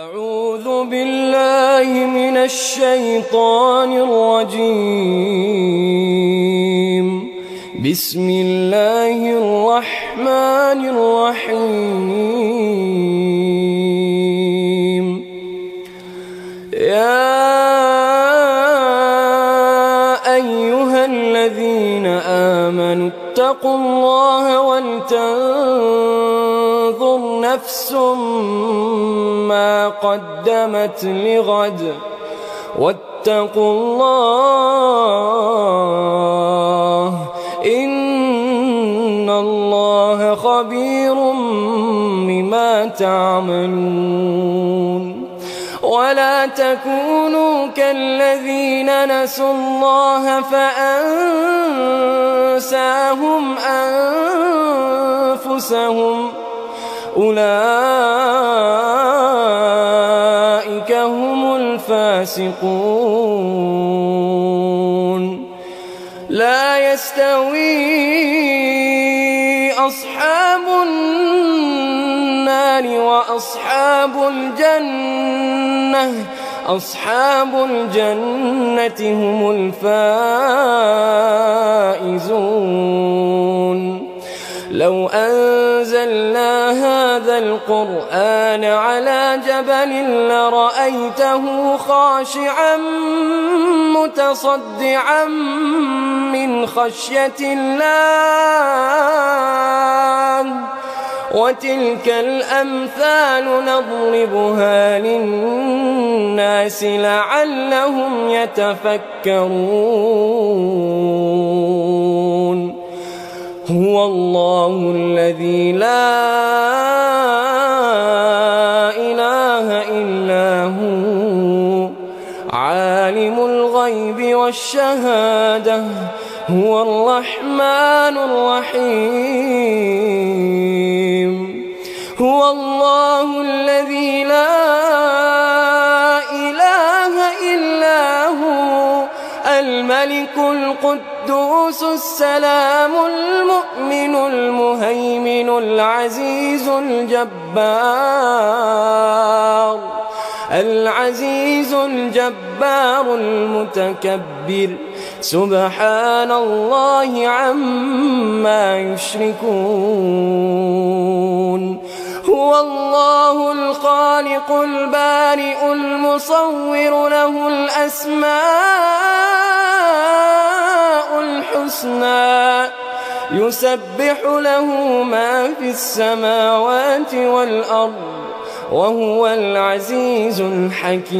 أعوذ بالله من الشيطان الرجيم. بسم الله الرحمن الرحيم. يا أيها الذين آمنوا اتقوا الله ولتنظر نفس ما قدمت لغد واتقوا الله إن الله خبير بما تعملون. ولا تكونوا كالذين نسوا الله فأنساهم أنفسهم أولئك هم الفاسقون. لا يستوي أصحاب النار وأصحاب الجنة هم الفائزون. لو أنزلنا هذا القرآن على جبل لرأيته خاشعا متصدعا من خشية الله. وتلك الأمثال نضربها للناس لعلهم يتفكرون. هو الله الذي لا إله إلا هو عالم الغيب والشهادة هو الرحمن الرحيم. هو الله الذي لا إله إلا هو الملك القدوس السلام المؤمن المهيمن العزيز الجبار المتكبر سبحان الله عما يشركون. هو الله الخالق البارئ المصور له الأسماء الحسنى يسبح له ما في السماوات والأرض وهو العزيز الحكيم.